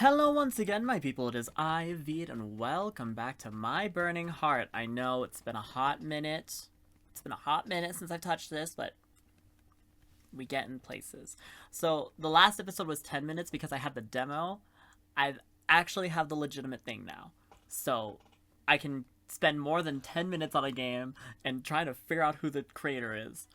Hello once again, my people. It is I, Veed, and welcome back to my burning heart. I know it's been a hot minute. It's been a hot minute since I've touched this, but we get in places. So the last episode was 10 minutes because I had the demo. I actually have the legitimate thing now. So I can spend more than 10 minutes on a game and try to figure out who the creator is.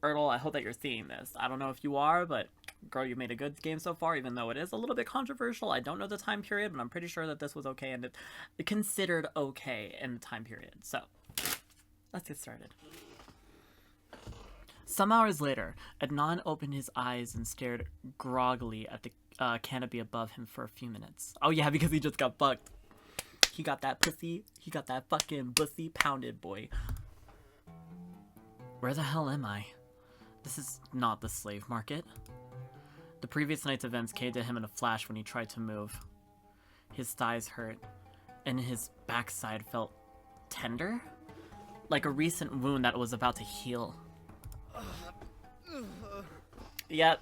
Ertl, I hope that you're seeing this. I don't know if you are, but girl, you made a good game so far, even though it is a little bit controversial. I don't know the time period, but I'm pretty sure that this was okay and it considered okay in the time period. So, let's get started. Some hours later, Adnan opened his eyes and stared groggily at the canopy above him for a few minutes. Oh yeah, because he just got fucked. He got that pussy. He got that fucking pussy pounded, boy. Where the hell am I? This is not the slave market. The previous night's events came to him in a flash when he tried to move. His thighs hurt, and his backside felt tender, like a recent wound that was about to heal. Yeah,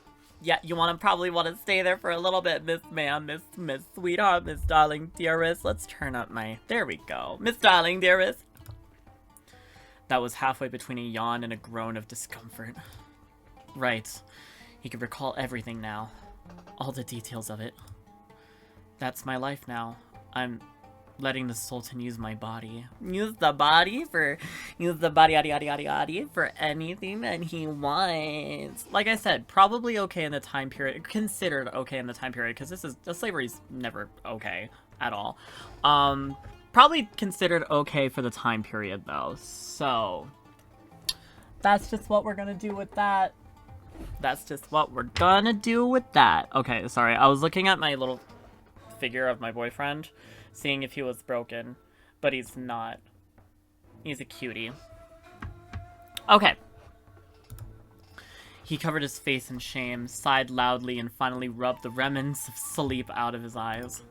you probably want to stay there for a little bit, Miss Ma'am, Miss Sweetheart, Miss Darling Dearest. Let's turn up my... There we go. Miss Darling Dearest. That was halfway between a yawn and a groan of discomfort. Right. He could recall everything now. All the details of it. That's my life now. I'm letting the Sultan use my body. Use the body for anything that he wants. Like I said, probably okay in the time period. Considered okay in the time period, because slavery's never okay at all. Probably considered okay for the time period, though. So, that's just what we're gonna do with that. That's just what we're gonna do with that. Okay, sorry. I was looking at my little figure of my boyfriend, seeing if he was broken, but he's not. He's a cutie. Okay. He covered his face in shame, sighed loudly, and finally rubbed the remnants of sleep out of his eyes.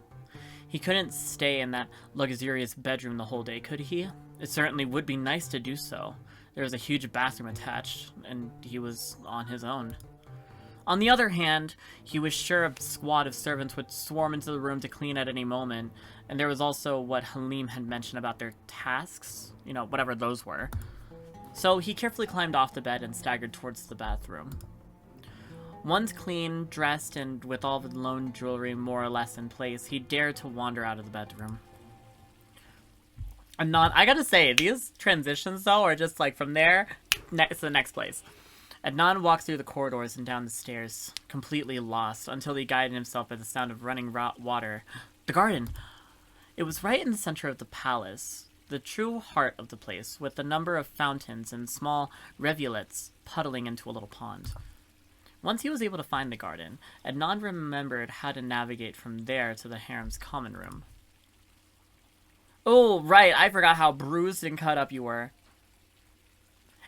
He couldn't stay in that luxurious bedroom the whole day, could he? It certainly would be nice to do so. There was a huge bathroom attached, and he was on his own. On the other hand, he was sure a squad of servants would swarm into the room to clean at any moment, and there was also what Halim had mentioned about their tasks, you know, whatever those were. So he carefully climbed off the bed and staggered towards the bathroom. Once clean, dressed, and with all the lone jewelry more or less in place, he dared to wander out of the bedroom. I gotta say, these transitions, though, are just, like, from there to the next place. Adnan walked through the corridors and down the stairs, completely lost, until he guided himself by the sound of running water. The garden! It was right in the center of the palace, the true heart of the place, with a number of fountains and small rivulets puddling into a little pond. Once he was able to find the garden, Adnan remembered how to navigate from there to the harem's common room. Oh, right, I forgot how bruised and cut up you were.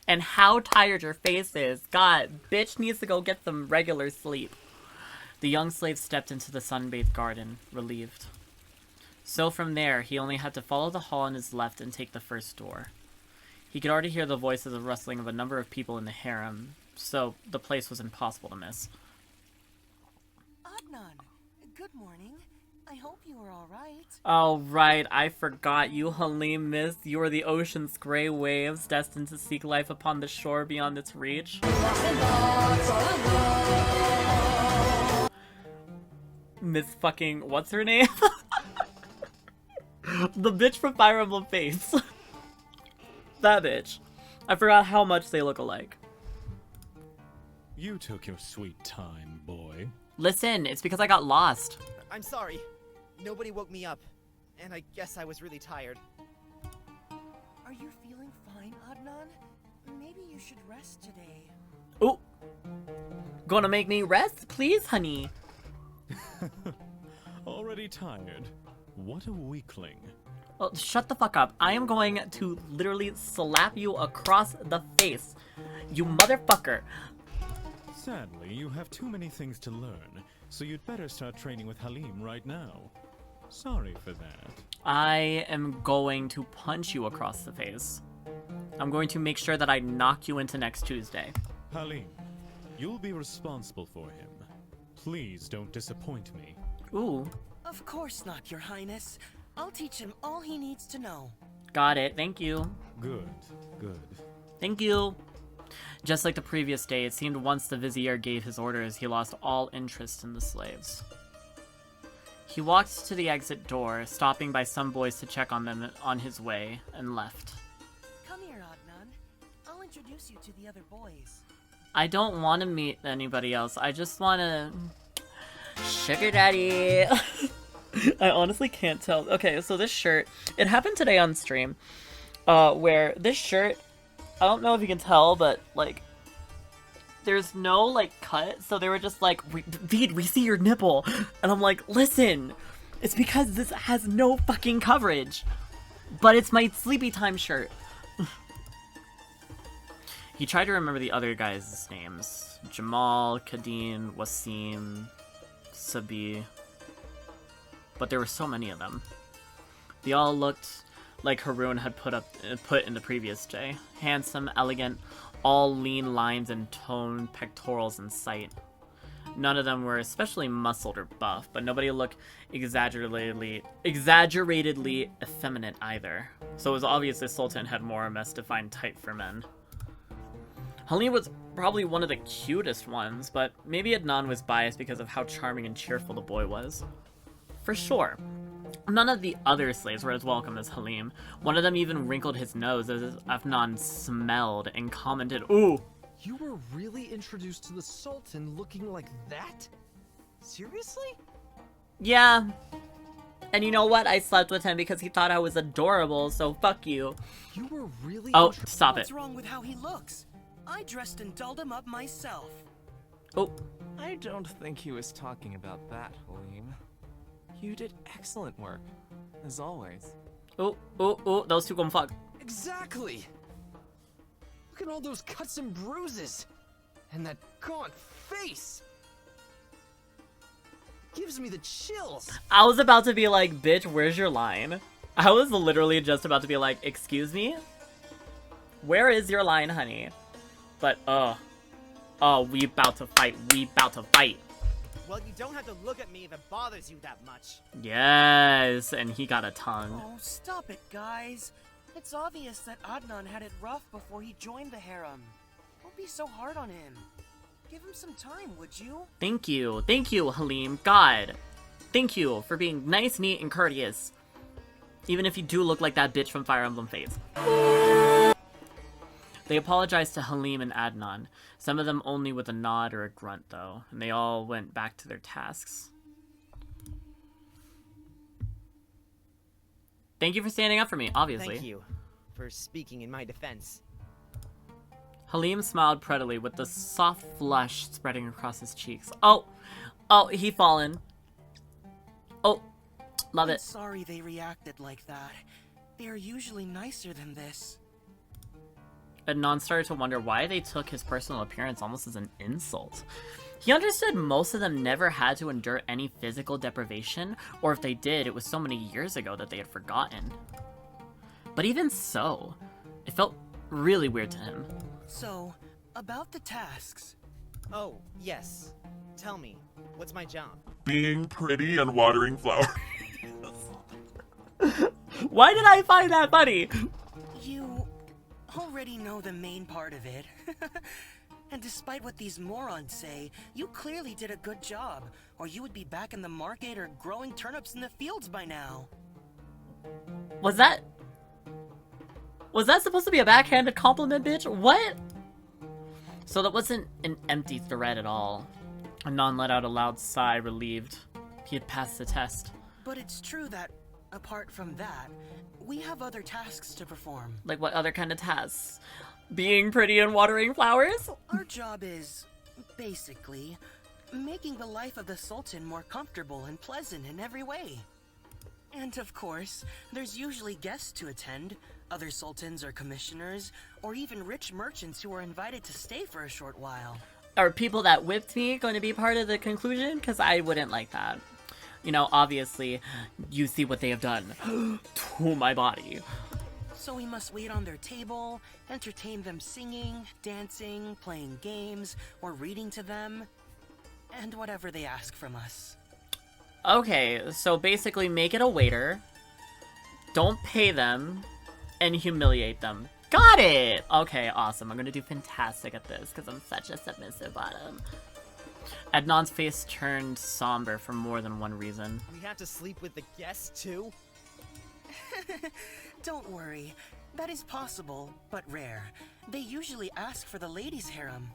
And how tired your face is. God, bitch needs to go get some regular sleep. The young slave stepped into the sun-bathed garden, relieved. So from there, he only had to follow the hall on his left and take the first door. He could already hear the voices of rustling of a number of people in the harem, so the place was impossible to miss. Adnan, good morning. I hope you are all right. Oh, right, I forgot you, Halim, miss. You are the ocean's gray waves, destined to seek life upon the shore beyond its reach. Miss fucking... what's her name? The bitch from Fire Emblem Fates. That bitch. I forgot how much they look alike. You took your sweet time, boy. Listen, it's because I got lost. I'm sorry. Nobody woke me up, and I guess I was really tired. Are you feeling fine, Adnan? Maybe you should rest today. Oh, gonna make me rest, please, honey? Already tired? What a weakling. Well, shut the fuck up. I am going to literally slap you across the face. You motherfucker. Sadly, you have too many things to learn, so you'd better start training with Halim right now. Sorry for that. I am going to punch you across the face. I'm going to make sure that I knock you into next Tuesday. Halim, you'll be responsible for him. Please don't disappoint me. Ooh. Of course not, Your Highness. I'll teach him all he needs to know. Got it. Thank you. Good, good. Thank you. Just like the previous day, it seemed once the Vizier gave his orders, he lost all interest in the slaves. He walked to the exit door, stopping by some boys to check on them on his way, and left. Come here, Adnan. I'll introduce you to the other boys. I don't want to meet anybody else. I just want to... Sugar daddy! I honestly can't tell. Okay, so this shirt, it happened today on stream, where this shirt, I don't know if you can tell, but, like, there's no, like, cut, so they were just like, Veed, we see your nipple! And I'm like, listen, it's because this has no fucking coverage, but it's my sleepy time shirt. He tried to remember the other guys' names. Jamal, Kadeen, Wasim, Sabi. But there were so many of them. They all looked like Haroon had put in the previous day. Handsome, elegant, all lean lines and toned pectorals in sight. None of them were especially muscled or buff, but nobody looked exaggeratedly effeminate either. So it was obvious the Sultan had more or less defined type for men. Halim was probably one of the cutest ones, but maybe Adnan was biased because of how charming and cheerful the boy was. For sure. None of the other slaves were as welcome as Halim. One of them even wrinkled his nose as if Adnan smelled and commented, "Ooh!" You were really introduced to the Sultan looking like that? Seriously? Yeah. And you know what? I slept with him because he thought I was adorable, so fuck you. You were really Oh, stop it. What's wrong with how he looks? I dressed and dolled him up myself. Oh. I don't think he was talking about that, Halim. You did excellent work, as always. Oh, oh, oh, those two gonna fuck. Exactly! Look at all those cuts and bruises! And that gaunt face! Gives me the chills! I was about to be like, bitch, where's your line? I was literally just about to be like, excuse me? Where is your line, honey? But, oh, we about to fight, Well, you don't have to look at me if it bothers you that much. Yes, and he got a tongue. Oh, stop it, guys. It's obvious that Adnan had it rough before he joined the harem. Don't be so hard on him. Give him some time, would you? Thank you, Halim. God, thank you for being nice, neat, and courteous. Even if you do look like that bitch from Fire Emblem Fates. They apologized to Halim and Adnan, some of them only with a nod or a grunt though, and they all went back to their tasks. Thank you for standing up for me, obviously. Thank you for speaking in my defense. Halim smiled prettily with the soft flush spreading across his cheeks. Oh, he fallen. Oh, love I'm it. sorry they reacted like that. They are usually nicer than this. Adnan started to wonder why they took his personal appearance almost as an insult. He understood most of them never had to endure any physical deprivation, or if they did, it was so many years ago that they had forgotten. But even so, it felt really weird to him. So, about the tasks. Oh, yes. Tell me, what's my job? Being pretty and watering flowers. Why did I find that funny? You already know the main part of it. And despite what these morons say, you clearly did a good job, or you would be back in the market or growing turnips in the fields by now. Was that supposed to be a backhanded compliment, bitch? What? So that wasn't an empty threat at all. Anon let out a loud sigh, relieved. He had passed the test. But it's true that, apart from that, we have other tasks to perform. Like what other kind of tasks? Being pretty and watering flowers? Our job is, basically, making the life of the Sultan more comfortable and pleasant in every way. And of course, there's usually guests to attend, other sultans or commissioners, or even rich merchants who are invited to stay for a short while. Are people that whipped me going to be part of the conclusion? Because I wouldn't like that. You know, obviously, you see what they have done to my body. So we must wait on their table, entertain them singing, dancing, playing games, or reading to them, and whatever they ask from us. Okay, so basically make it a waiter. Don't pay them. And humiliate them. Got it! Okay, awesome. I'm gonna do fantastic at this, because I'm such a submissive bottom. Adnan's face turned somber for more than one reason. We have to sleep with the guests, too? Don't worry. That is possible, but rare. They usually ask for the ladies' harem.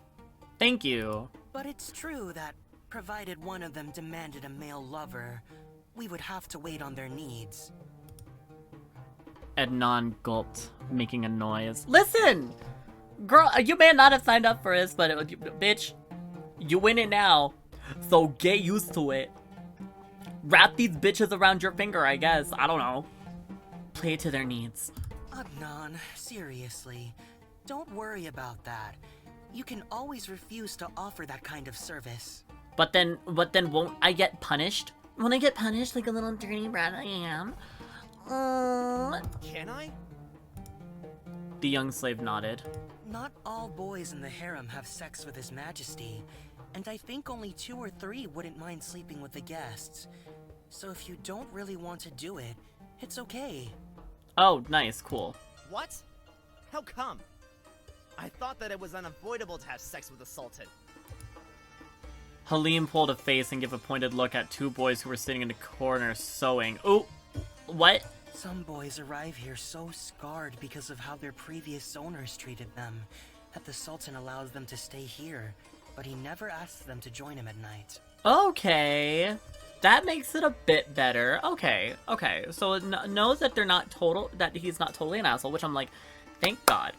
Thank you. But it's true that, provided one of them demanded a male lover, we would have to wait on their needs. Adnan gulped, making a noise. Listen! Girl, you may not have signed up for this, but bitch, you win it now. So get used to it. Wrap these bitches around your finger, I guess. I don't know. Play to their needs. Adnan, seriously. Don't worry about that. You can always refuse to offer that kind of service. But then won't I get punished? Won't I get punished like a little dirty brat I am? Can I? The young slave nodded. Not all boys in the harem have sex with His Majesty, and I think only 2 or 3 wouldn't mind sleeping with the guests. So if you don't really want to do it, it's okay. Oh, nice, cool. What? How come? I thought that it was unavoidable to have sex with the Sultan. Halim pulled a face and gave a pointed look at 2 boys who were sitting in the corner sewing. Oh, what? Some boys arrive here so scarred because of how their previous owners treated them, that the Sultan allows them to stay here, but he never asks them to join him at night. Okay. That makes it a bit better. Okay. So it knows that that he's not totally an asshole, which I'm like, thank God.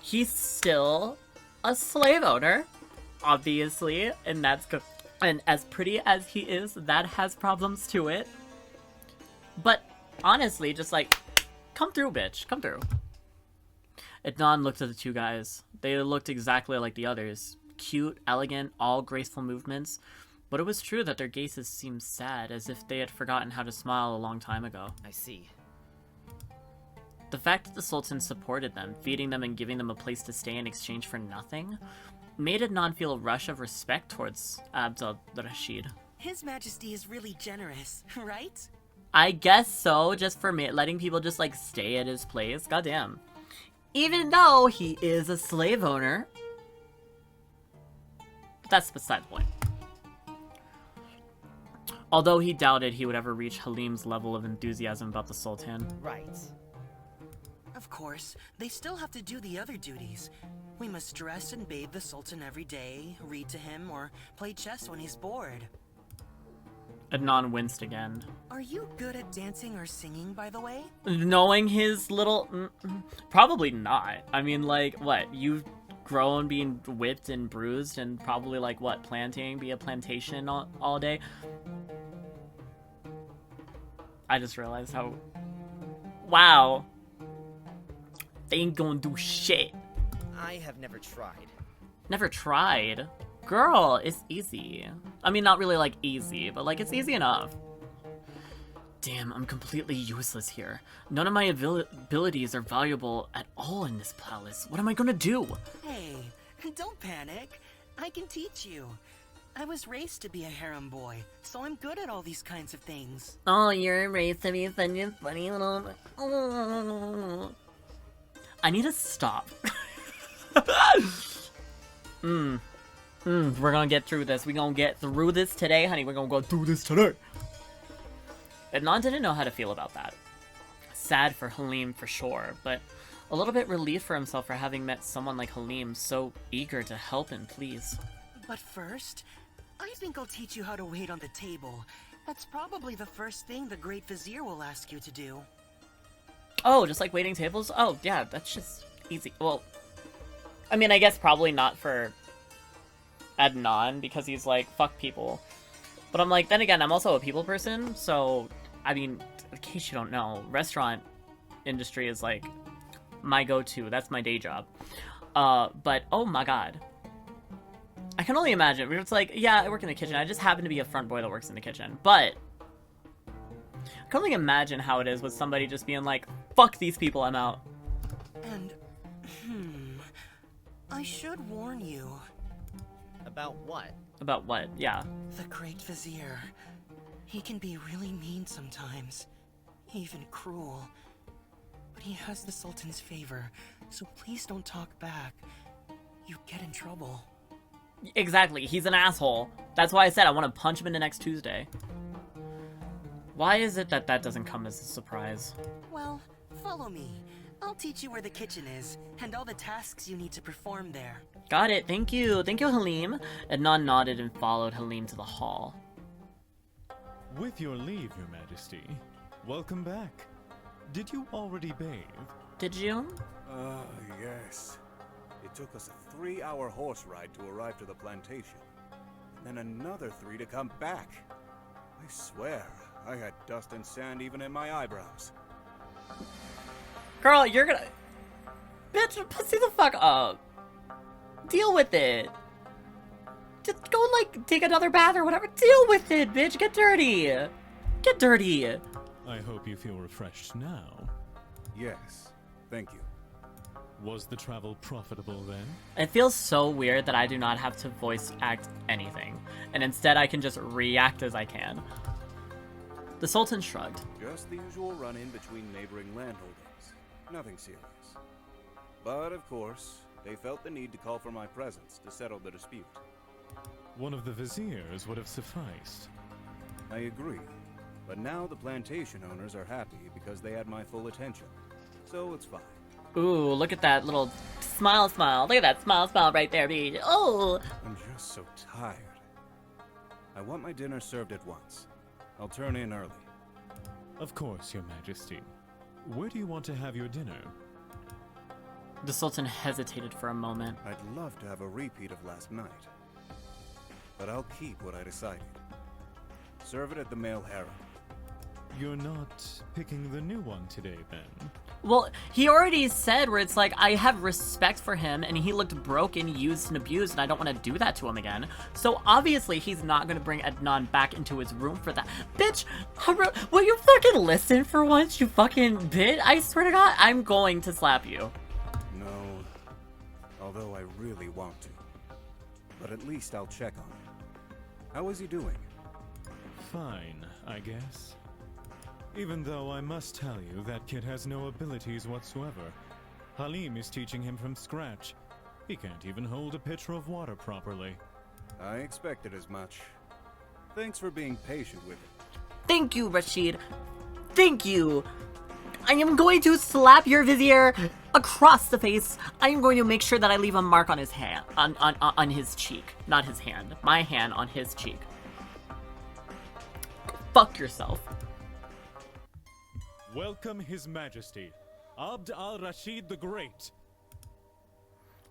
He's still a slave owner, obviously, and that's good. And as pretty as he is, that has problems to it. But honestly, just like, come through, bitch. Come through. Adnan looked at the 2 guys. They looked exactly like the others. Cute, elegant, all graceful movements. But it was true that their gazes seemed sad, as if they had forgotten how to smile a long time ago. I see. The fact that the Sultan supported them, feeding them and giving them a place to stay in exchange for nothing, made Adnan feel a rush of respect towards al-rashid. His Majesty is really generous, right? I guess so, just for letting people just like stay at his place. Goddamn. Even though he is a slave owner. But that's beside the point. Although he doubted he would ever reach Halim's level of enthusiasm about the Sultan. Right. Of course, they still have to do the other duties. We must dress and bathe the Sultan every day, read to him, or play chess when he's bored. Adnan winced again. Are you good at dancing or singing, by the way? Knowing his little... probably not. I mean, like, what? You've grown being whipped and bruised and probably, like, what? Be a plantation all day? I just realized how... Wow. They ain't gonna do shit. I have never tried. Never tried? Girl, it's easy. I mean, not really, like, easy, but, like, it's easy enough. Damn, I'm completely useless here. None of my abilities are valuable at all in this palace. What am I gonna do? Hey, don't panic. I can teach you. I was raised to be a harem boy, so I'm good at all these kinds of things. Oh, you're raised to be such a funny little... Oh. I need to stop. We're gonna get through this. We're gonna get through this today, honey. We're gonna go through this today. Adnan didn't know how to feel about that. Sad for Halim for sure, but a little bit relieved for himself for having met someone like Halim, so eager to help and please. But first, I think I'll teach you how to wait on the table. That's probably the first thing the Great Vizier will ask you to do. Oh, just like waiting tables? Oh, yeah, that's just easy. Well, I mean, I guess probably not for Adnan, because he's like, fuck people. But I'm like, then again, I'm also a people person, so, I mean, in case you don't know, restaurant industry is like my go-to. That's my day job. But, oh my god. I can only imagine. It's like, yeah, I work in the kitchen. I just happen to be a front boy that works in the kitchen. But I can only imagine how it is with somebody just being like, fuck these people, I'm out. And, I should warn you. About what? About what? Yeah. The Great Vizier. He can be really mean sometimes, even cruel. But he has the Sultan's favor, so please don't talk back. You'd get in trouble. Exactly, he's an asshole. That's why I said I want to punch him into next Tuesday. Why is it that that doesn't come as a surprise? Well, follow me. I'll teach you where the kitchen is, and all the tasks you need to perform there. Got it, thank you. Thank you, Halim. Adnan nodded and followed Halim to the hall. With your leave, Your Majesty. Welcome back. Did you already bathe? Did you? Yes. It took us a 3-hour horse ride to arrive to the plantation, and then another 3 to come back. I swear, I had dust and sand even in my eyebrows. Girl, you're gonna... Bitch, pussy the fuck up. Deal with it. Just go, like, take another bath or whatever. Deal with it, bitch. Get dirty. Get dirty. I hope you feel refreshed now. Yes, thank you. Was the travel profitable then? It feels so weird that I do not have to voice act anything, and instead I can just react as I can. The Sultan shrugged. Just the usual run-in between neighboring landholdings. Nothing serious. But of course, they felt the need to call for my presence to settle the dispute. One of the viziers would have sufficed. I agree. But now the plantation owners are happy because they had my full attention. So it's fine. Ooh, look at that little smile. Look at that smile right there, bitch. Oh! I'm just so tired. I want my dinner served at once. I'll turn in early. Of course, Your Majesty. Where do you want to have your dinner? The Sultan hesitated for a moment. I'd love to have a repeat of last night. But I'll keep what I decided. Serve it at the male harem. You're not picking the new one today, then? Well, he already said where it's like, I have respect for him, and he looked broken, used, and abused, and I don't want to do that to him again. So obviously, he's not going to bring Adnan back into his room for that. Bitch, will you fucking listen for once, you fucking bitch? I swear to God, I'm going to slap you. No, although I really want to. But at least I'll check on him. How is he doing? Fine, I guess. Even though I must tell you, that kid has no abilities whatsoever. Halim is teaching him from scratch. He can't even hold a pitcher of water properly. I expected as much. Thanks for being patient with it. Thank you, Rashid. Thank you. I am going to slap your vizier across the face. I am going to make sure that I leave a mark on his hand, on his cheek. Not his hand. My hand on his cheek. Fuck yourself. Welcome His Majesty, Abd al-Rashid the Great.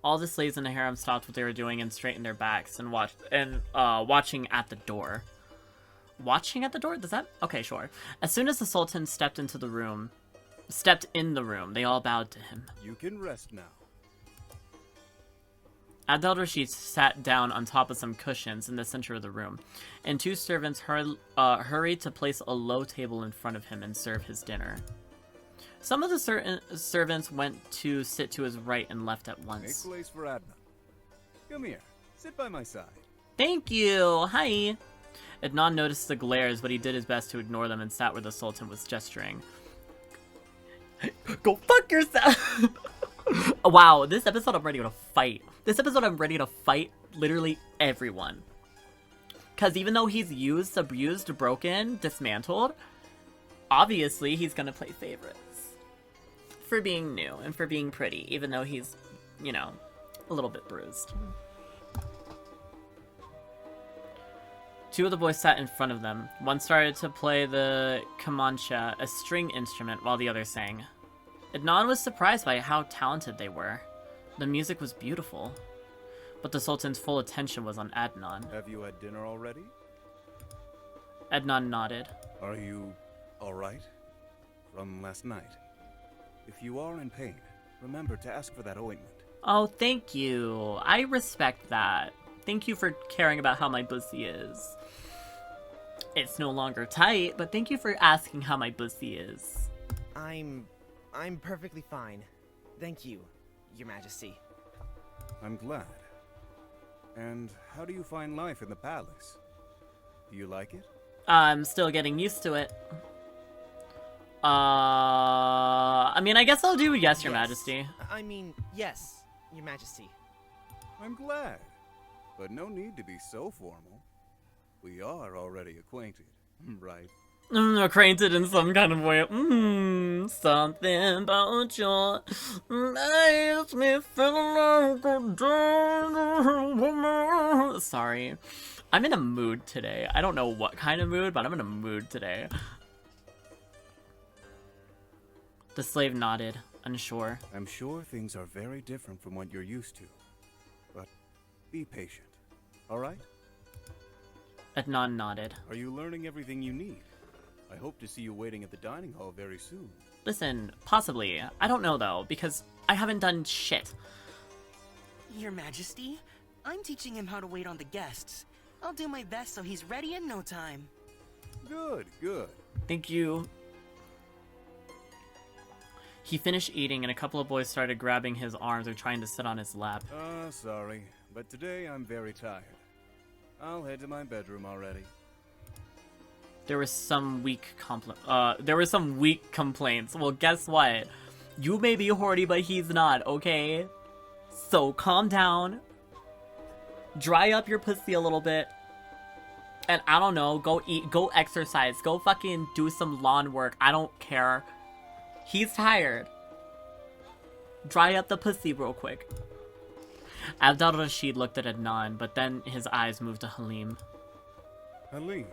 All the slaves in the harem stopped what they were doing and straightened their backs and watching at the door. Watching at the door? Does that? Okay, sure. As soon as the Sultan stepped in the room, they all bowed to him. You can rest now. Abd al-Rashid sat down on top of some cushions in the center of the room, and 2 servants hurried to place a low table in front of him and serve his dinner. Some of the servants went to sit to his right and left at once. Make place for Adnan. Come here. Sit by my side. Thank you! Hi! Adnan noticed the glares, but he did his best to ignore them and sat where the Sultan was gesturing. Go fuck yourself! Wow, this episode I'm ready to fight. This episode I'm ready to fight literally everyone. Because even though he's used, abused, broken, dismantled, obviously he's gonna play favorites. For being new and for being pretty, even though he's, you know, a little bit bruised. 2 of the boys sat in front of them. One started to play the kamancha, a string instrument, while the other sang. Adnan was surprised by how talented they were. The music was beautiful. But the Sultan's full attention was on Adnan. Have you had dinner already? Adnan nodded. Are you alright? From last night? If you are in pain, remember to ask for that ointment. Oh, thank you. I respect that. Thank you for caring about how my pussy is. It's no longer tight, but thank you for asking how my pussy is. I'm perfectly fine. Thank you, Your Majesty. I'm glad. And how do you find life in the palace? Do you like it? I'm still getting used to it. I mean, I guess I'll do yes, Your Majesty. I mean, yes, Your Majesty. I'm glad. But no need to be so formal. We are already acquainted, right? Acquainted in some kind of way. Something about your makes me feel like a woman. Sorry. I'm in a mood today. I don't know what kind of mood, but I'm in a mood today. The slave nodded, unsure. I'm sure things are very different from what you're used to. But be patient, alright? Adnan nodded. Are you learning everything you need? I hope to see you waiting at the dining hall very soon. Listen, possibly. I don't know though, because I haven't done shit. Your Majesty, I'm teaching him how to wait on the guests. I'll do my best so he's ready in no time. Good, good. Thank you. He finished eating and a couple of boys started grabbing his arms and trying to sit on his lap. Sorry, but today I'm very tired. I'll head to my bedroom already. There were some weak complaints. Well, guess what? You may be horny, but he's not, okay? So calm down. Dry up your pussy a little bit. And I don't know, go eat, go exercise, go fucking do some lawn work. I don't care. He's tired. Dry up the pussy real quick. Al-Rashid looked at Adnan, but then his eyes moved to Halim. Halim,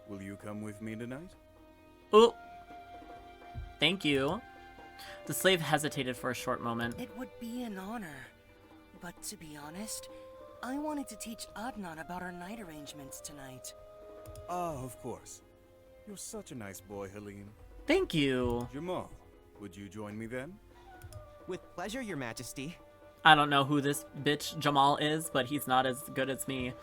will you come with me tonight? Oh, thank you. The slave hesitated for a short moment. It would be an honor. But to be honest, I wanted to teach Adnan about our night arrangements tonight. Ah, of course. You're such a nice boy, Halim. Thank you. Jamal, would you join me then? With pleasure, Your Majesty. I don't know who this bitch Jamal is, but he's not as good as me.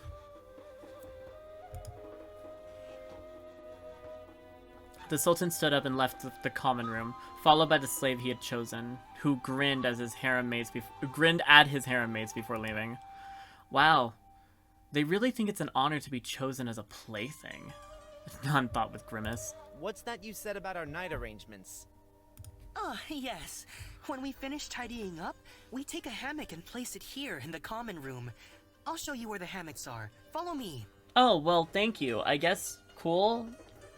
The Sultan stood up and left the common room, followed by the slave he had chosen, who grinned at his harem mates before leaving. Wow, they really think it's an honor to be chosen as a plaything. None thought with grimace. What's that you said about our night arrangements? Ah, yes. When we finish tidying up, we take a hammock and place it here in the common room. I'll show you where the hammocks are. Follow me. Oh, well, thank you. I guess cool.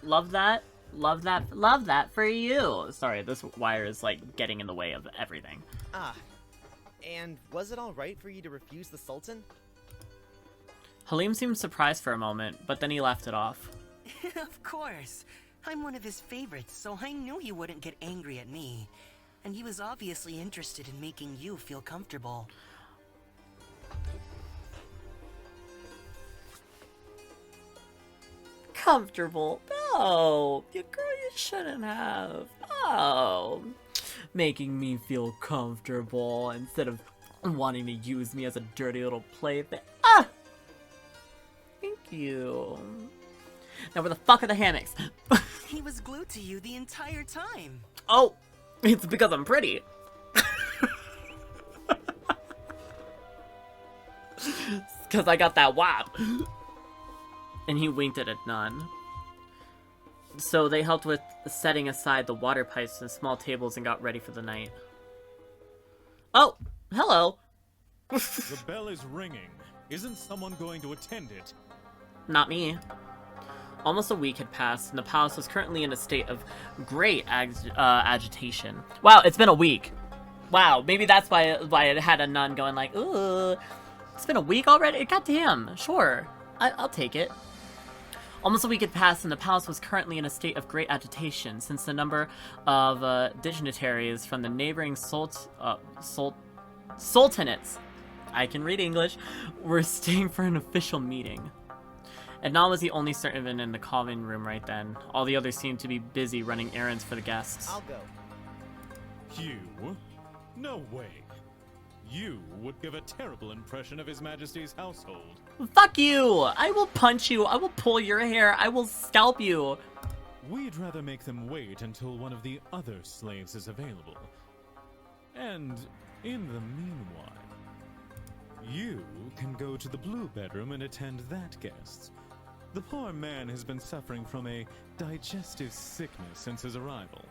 Love that. Love that. Love that for you. Sorry, this wire is, like, getting in the way of everything. Ah, and was it alright for you to refuse the Sultan? Halim seemed surprised for a moment, but then he laughed it off. Of course. I'm one of his favorites, so I knew he wouldn't get angry at me. And he was obviously interested in making you feel comfortable. Comfortable? No! You girl, you shouldn't have. Oh. Making me feel comfortable instead of wanting to use me as a dirty little plaything. Ah! Thank you. Now where the fuck are the hammocks? He was glued to you the entire time. Oh! It's because I'm pretty. Because I got that wop. And he winked at Adnan. So they helped with setting aside the water pipes and small tables and got ready for the night. Oh! Hello! The bell is ringing. Isn't someone going to attend it? Not me. Almost a week had passed, and the palace was currently in a state of great agitation. Wow, it's been a week. Wow, maybe that's why it had a nun going like, ooh, it's been a week already? Goddamn, sure, I'll take it. Almost a week had passed, and the palace was currently in a state of great agitation, since the number of dignitaries from the neighboring sultanates, I can read English, were staying for an official meeting. Adnan was the only servant in the common room right then. All the others seemed to be busy running errands for the guests. I'll go. You? No way. You would give a terrible impression of His Majesty's household. Fuck you! I will punch you, I will pull your hair, I will scalp you! We'd rather make them wait until one of the other slaves is available. And in the meanwhile, you can go to the blue bedroom and attend that guest. The poor man has been suffering from a digestive sickness since his arrival,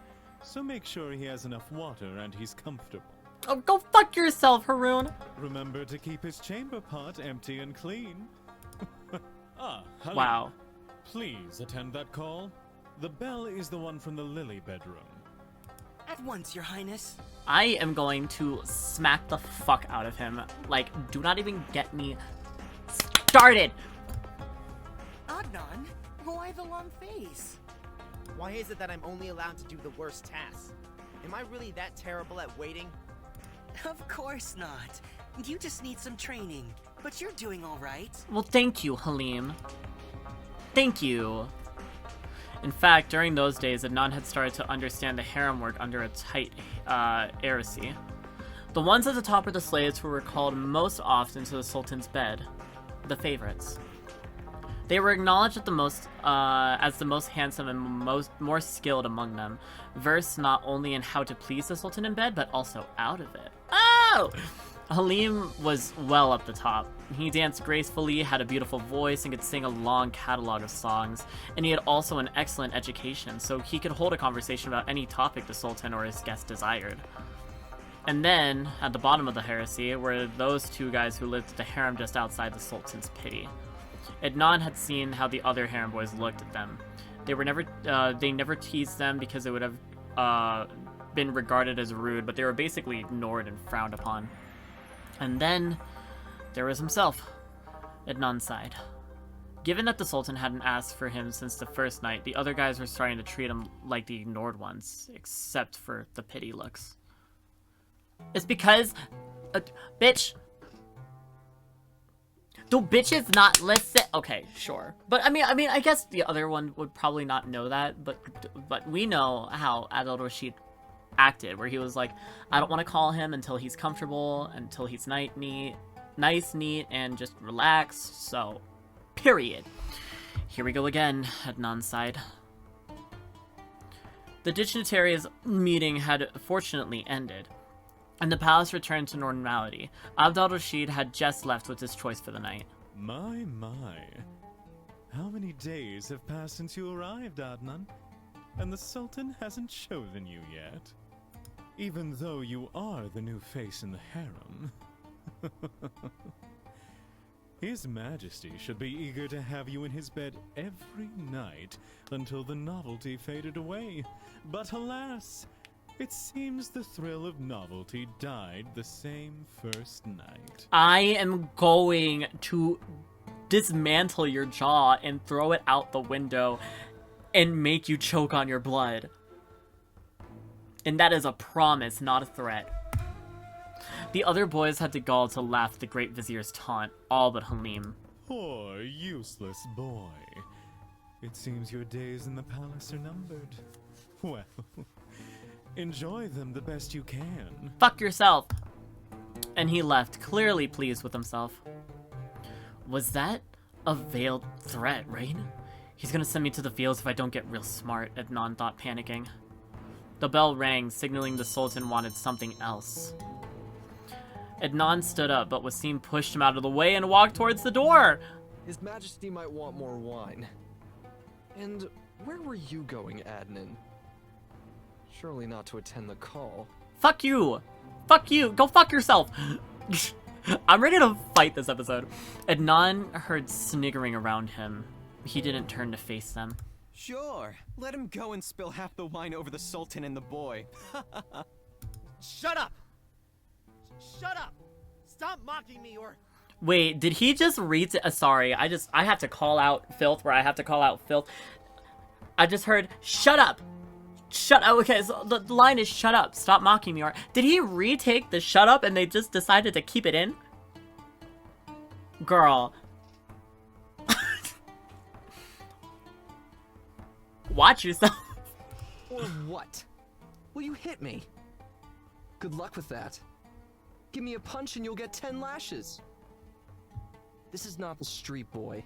so make sure he has enough water and he's comfortable. Oh, go fuck yourself, Haroon! Remember to keep his chamber pot empty and clean. Halim, Wow. please attend that call. The bell is the one from the lily bedroom. At once, Your Highness. I am going to smack the fuck out of him. Like, do not even get me started! Adnan, why the long face? Why is it that I'm only allowed to do the worst tasks? Am I really that terrible at waiting? Of course not. You just need some training, but you're doing all right. Well, thank you, Halim. Thank you. In fact, during those days, Adnan had started to understand the harem work under a tight heresy. The ones at the top were the slaves who were called most often to the Sultan's bed, the favorites. They were acknowledged as the most handsome and more skilled among them, versed not only in how to please the Sultan in bed, but also out of it. Oh! Halim was well up the top. He danced gracefully, had a beautiful voice, and could sing a long catalog of songs. And he had also an excellent education, so he could hold a conversation about any topic the Sultan or his guest desired. And then, at the bottom of the heresy, were those two guys who lived at the harem just outside the Sultan's pity. Adnan had seen how the other harem boys looked at them. They never teased them because it would have been regarded as rude, but they were basically ignored and frowned upon. And then, there was himself. Adnan sighed. Given that the Sultan hadn't asked for him since the first night, the other guys were starting to treat him like the ignored ones, except for the pity looks. It's because... bitch! Do bitches not listen? Okay, sure. But I mean, I guess the other one would probably not know that, but we know how al-Rashid acted, where he was like, I don't want to call him until he's comfortable, until he's nice, neat, and just relaxed, so, period. Here we go again, Adnan sighed. The dignitaries' meeting had fortunately ended, and the palace returned to normality. al-Rashid had just left with his choice for the night. My. How many days have passed since you arrived, Adnan? And the Sultan hasn't chosen you yet. Even though you are the new face in the harem. His Majesty should be eager to have you in his bed every night until the novelty faded away. But alas, it seems the thrill of novelty died the same first night. I am going to dismantle your jaw and throw it out the window and make you choke on your blood. And that is a promise, not a threat. The other boys had the gall to laugh at the Great Vizier's taunt, all but Halim. Poor, useless boy. It seems your days in the palace are numbered. Well, enjoy them the best you can. Fuck yourself! And he left, clearly pleased with himself. Was that a veiled threat, right? He's gonna send me to the fields if I don't get real smart, Adnan thought, panicking. The bell rang, signaling the Sultan wanted something else. Adnan stood up, but Wasim pushed him out of the way and walked towards the door! His Majesty might want more wine. And where were you going, Adnan? Surely not to attend the call. Fuck you! Fuck you! Go fuck yourself! I'm ready to fight this episode. Adnan heard sniggering around him. He didn't turn to face them. Sure, let him go and spill half the wine over the Sultan and the boy. Shut up! Shut up! Stop mocking me or... Wait, did he just read sorry, I have to call out filth where I have to call out filth. I just heard, shut up! Shut up, okay, so the line is shut up, stop mocking me, or... Did he retake the shut up and they just decided to keep it in? Girl. Watch yourself. Or what? Will you hit me? Good luck with that. Give me a punch and you'll get 10 lashes. This is not the street, boy.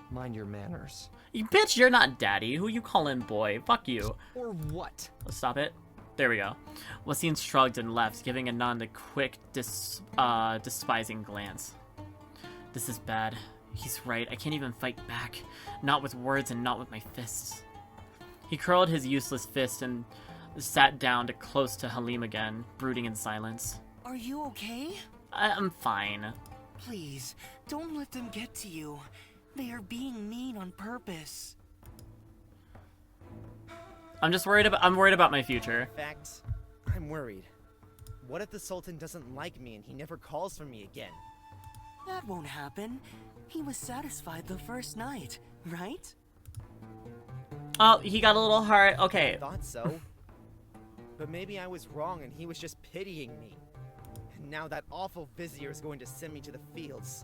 Mind your manners. You bitch, you're not daddy. Who you calling boy? Fuck you. Or what? Let's stop it. There we go. Wasim shrugged and left, giving Adnan the quick, despising glance. This is bad. He's right, I can't even fight back. Not with words and not with my fists. He curled his useless fist and sat down close to Halim again, brooding in silence. Are you okay? I'm fine. Please, don't let them get to you. They are being mean on purpose. I'm worried about my future. In fact, I'm worried. What if the Sultan doesn't like me and he never calls for me again? That won't happen. He was satisfied the first night, right? Oh, he got a little heart. Okay. I thought so. But maybe I was wrong and he was just pitying me. And now that awful vizier is going to send me to the fields.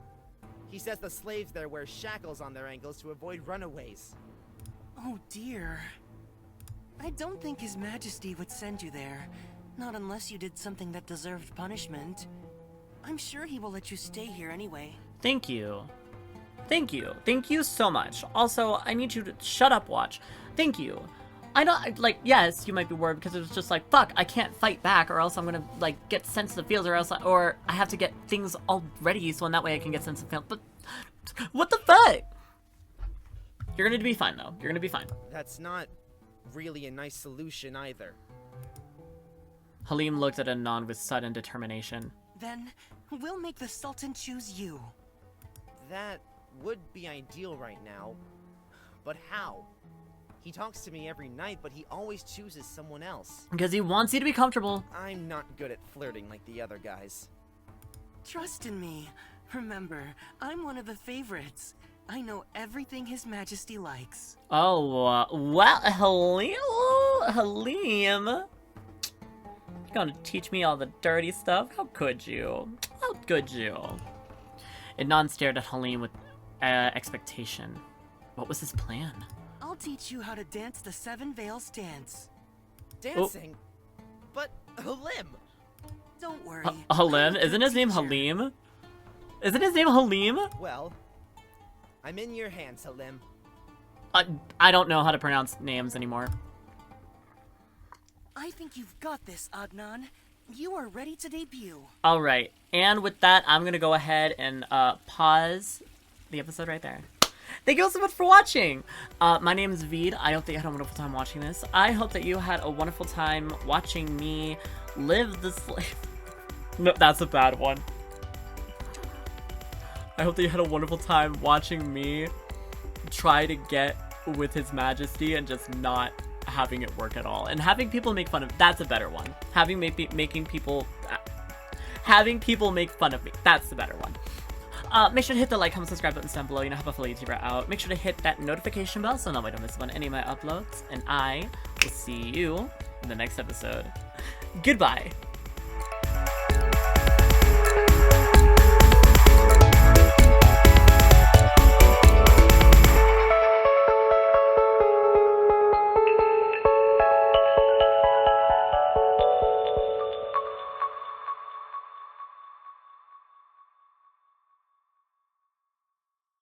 He says the slaves there wear shackles on their ankles to avoid runaways. Oh dear. I don't think His Majesty would send you there. Not unless you did something that deserved punishment. I'm sure he will let you stay here anyway. Thank you. Thank you. Thank you so much. Also, I need you to shut up, Watch. Thank you. I know, like, yes, you might be worried because it was just like, fuck, I can't fight back or else I'm gonna, like, get sent to the fields or else, or I have to get things all ready so in that way I can get sent to the field. But, what the fuck? You're gonna be fine, though. You're gonna be fine. That's not really a nice solution either. Halim looked at Anon with sudden determination. Then, we'll make the Sultan choose you. That would be ideal right now. But how? He talks to me every night, but he always chooses someone else. Because he wants you to be comfortable. I'm not good at flirting like the other guys. Trust in me. Remember, I'm one of the favorites. I know everything His Majesty likes. Oh, well, Halim. You're gonna teach me all the dirty stuff? How could you? How could you? Adnan stared at Halim with expectation. What was his plan? I'll teach you how to dance the Seven Veils dance. Dancing? But Halim! Don't worry. Halim? I'm a Isn't good his name teacher. Halim? Isn't his name Halim? Well, I'm in your hands, Halim. I don't know how to pronounce names anymore. I think you've got this, Adnan. You are ready to debut. Alright, and with that, I'm gonna go ahead and pause the episode right there. Thank you all so much for watching! My name is Veed. I hope that you had a wonderful time watching this. I hope that you had a wonderful time watching me live this life. No, that's a bad one. I hope that you had a wonderful time watching me try to get with His Majesty and just not having it work at all. And having people make fun of— that's a better one. Having people make fun of me. That's the better one. Make sure to hit the like, comment, subscribe buttons down below. You know, help a fellow YouTuber out. Make sure to hit that notification bell so nobody don't miss on any of my uploads. And I will see you in the next episode. Goodbye.